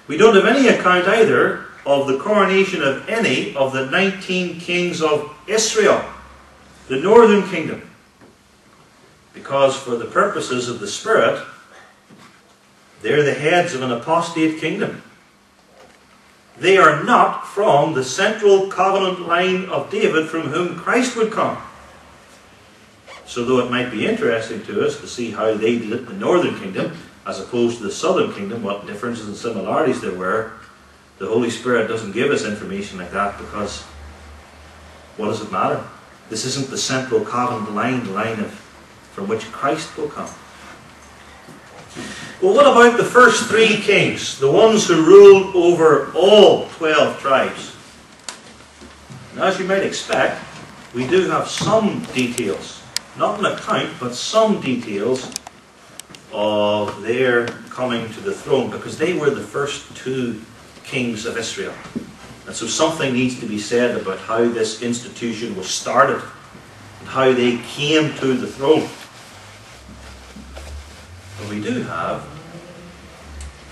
We don't have any account either of the coronation of any of the 19 kings of Israel, the northern kingdom, because for the purposes of the Spirit, they're the heads of an apostate kingdom. They are not from the central covenant line of David from whom Christ would come. So though it might be interesting to us to see how they did it in the northern kingdom as opposed to the southern kingdom, what differences and similarities there were, the Holy Spirit doesn't give us information like that, because what does it matter? This isn't the central covenant line, the line from which Christ will come. Well, what about the first 3 kings, the ones who ruled over all 12 tribes? Now, as you might expect, we do have some details, not an account, but some details of their coming to the throne, because they were the first 2 kings of Israel. And so something needs to be said about how this institution was started and how they came to the throne. And we do have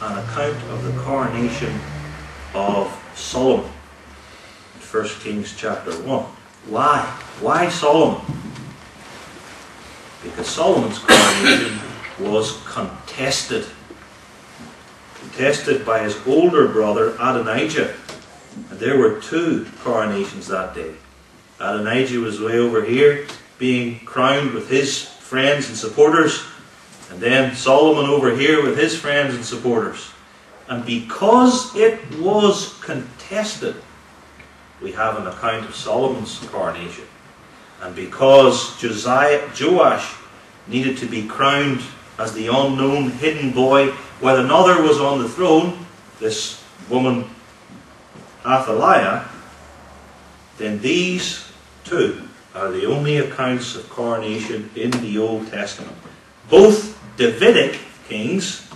an account of the coronation of Solomon in 1 Kings chapter 1. Why? Why Solomon? Because Solomon's coronation was contested by his older brother Adonijah. And there were 2 coronations that day. Adonijah was way over here being crowned with his friends and supporters, and then Solomon over here with his friends and supporters. And because it was contested, we have an account of Solomon's coronation. And because Joash needed to be crowned as the unknown hidden boy while another was on the throne, this woman Athaliah, then these 2 are the only accounts of coronation in the Old Testament. Both Davidic kings,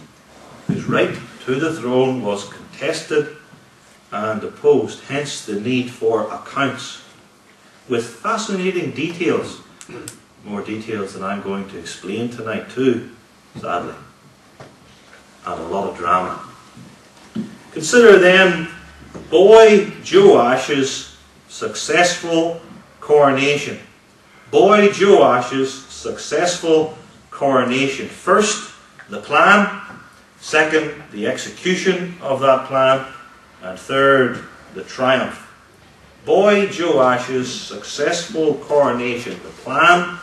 whose right to the throne was contested and opposed, hence the need for accounts with fascinating details, more details than I'm going to explain tonight too, sadly, and a lot of drama. Consider then boy Joash's successful coronation. Boy Joash's successful coronation. First, the plan. Second, the execution of that plan. And third, the triumph. Boy Joash's successful coronation. The plan,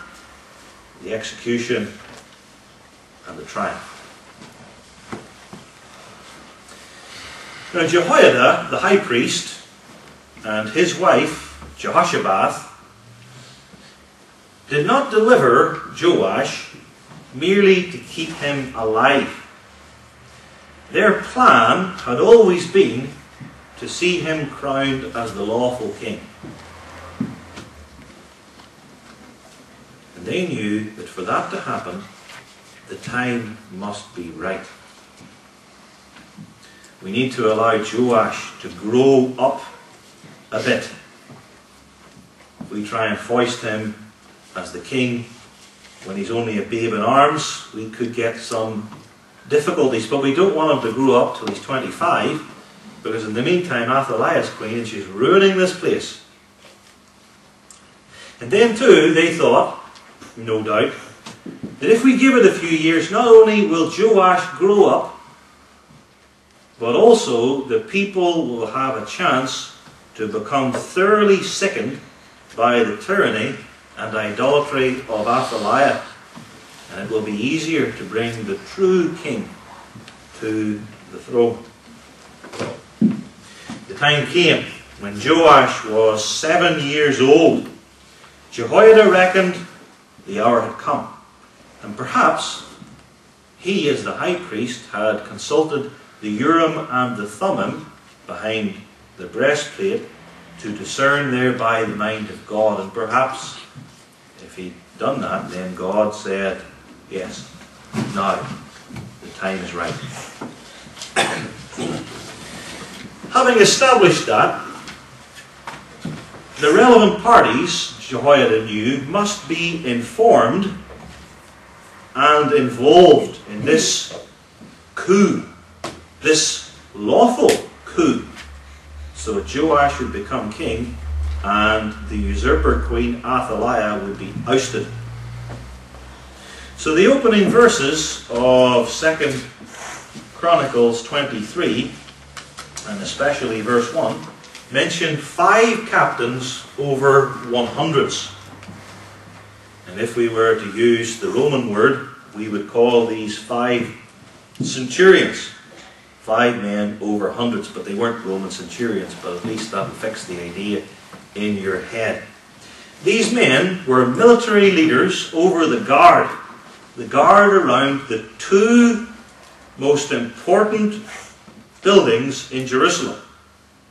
the execution, and the triumph. Now Jehoiada, the high priest, and his wife, Jehoshabath, did not deliver Joash merely to keep him alive. Their plan had always been to see him crowned as the lawful king. And they knew that for that to happen, the time must be right. We need to allow Joash to grow up a bit. If we try and foist him as the king when he's only a babe in arms, we could get some difficulties. But we don't want him to grow up till he's 25, because in the meantime Athaliah's queen and she's ruining this place. And then too, they thought, no doubt, that if we give it a few years, not only will Joash grow up, but also the people will have a chance to become thoroughly sickened by the tyranny and idolatry of Athaliah, and it will be easier to bring the true king to the throne. The time came when Joash was 7 years old. Jehoiada reckoned the hour had come, and perhaps he, as the high priest, had consulted the Urim and the Thummim behind the breastplate to discern thereby the mind of God. And perhaps if he'd done that, then God said, yes, now the time is right. Having established that, the relevant parties, Jehoiada knew, must be informed and involved in this coup, this lawful coup, so that Joash would become king and the usurper queen Athaliah would be ousted. So the opening verses of 2 Chronicles 23, and especially verse 1, mention 5 captains over 100s. And if we were to use the Roman word, we would call these 5 centurions. 5 men over hundreds, but they weren't Roman centurions, but at least that will fix the idea in your head. These men were military leaders over the guard around the 2 most important buildings in Jerusalem.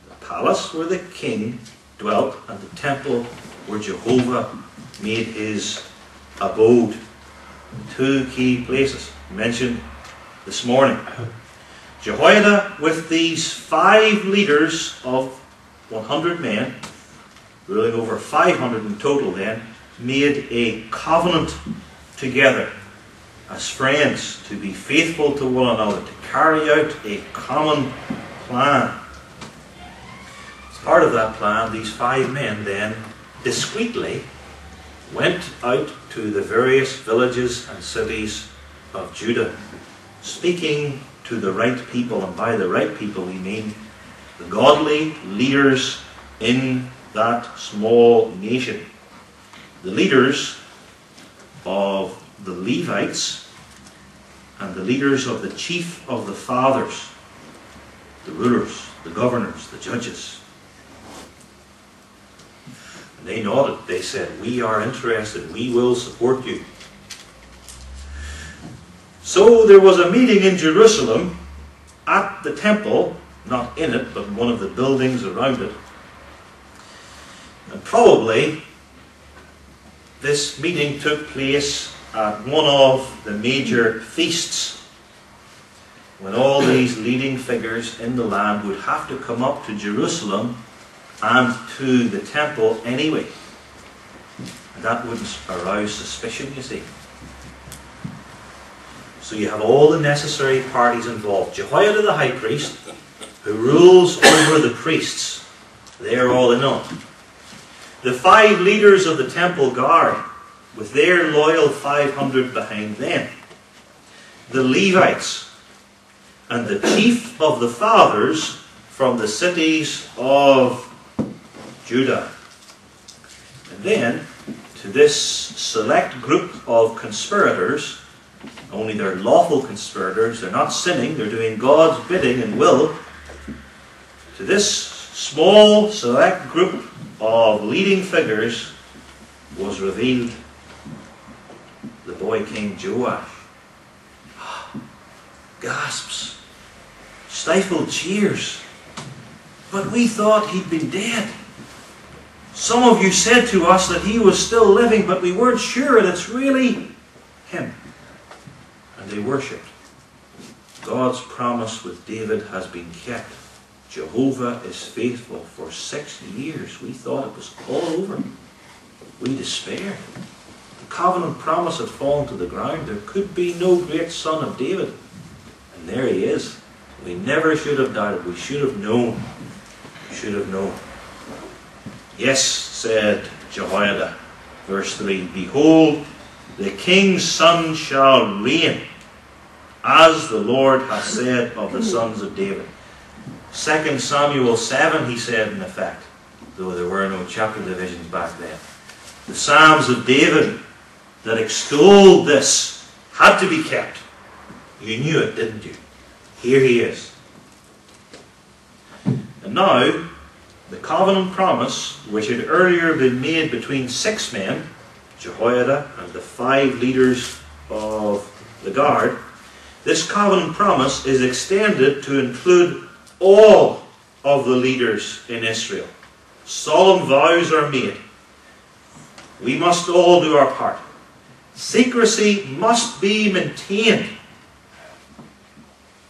The palace where the king dwelt and the temple where Jehovah made his abode. 2 key places mentioned this morning. Jehoiada, with these 5 leaders of 100 men, ruling over 500 in total then, made a covenant together as friends to be faithful to one another, to carry out a common plan. As part of that plan, these 5 men then discreetly went out to the various villages and cities of Judah, speaking to the right people, and by the right people we mean the godly leaders in that small nation. The leaders of the Levites and the leaders of the chief of the fathers, the rulers, the governors, the judges. And they nodded. They said, "We are interested. We will support you." So there was a meeting in Jerusalem at the temple, not in it, but in one of the buildings around it. And probably this meeting took place at one of the major feasts, when all these leading figures in the land would have to come up to Jerusalem and to the temple anyway. And that wouldn't arouse suspicion, you see. So you have all the necessary parties involved. Jehoiada the high priest, who rules over the priests. They're all in on. The 5 leaders of the temple guard, with their loyal 500 behind them. The Levites, and the chief of the fathers from the cities of Judah. And then, to this select group of conspirators, only they're lawful conspirators, they're not sinning, they're doing God's bidding and will. To this small select group of leading figures was revealed the boy King Joash. Gasps, stifled cheers. "But we thought he'd been dead. Some of you said to us that he was still living, but we weren't sure that it's really him." And they worshipped. God's promise with David has been kept. Jehovah is faithful. For 6 years we thought it was all over. We despaired. The covenant promise had fallen to the ground. There could be no great son of David. And there he is. We never should have doubted. We should have known. We should have known. "Yes," said Jehoiada, verse 3, "Behold, the king's son shall reign, as the Lord hath said of the sons of David." 2 Samuel 7, he said in effect, though there were no chapter divisions back then. The Psalms of David that extolled this had to be kept. You knew it, didn't you? Here he is. And now, the covenant promise, which had earlier been made between 6 men, Jehoiada and the 5 leaders of the guard, this covenant promise is extended to include all of the leaders in Israel. Solemn vows are made. We must all do our part. Secrecy must be maintained.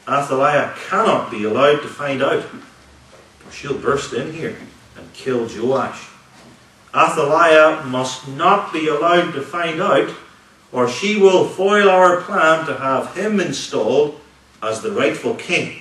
Athaliah cannot be allowed to find out, or she'll burst in here and kill Joash. Athaliah must not be allowed to find out, or she will foil our plan to have him installed as the rightful king.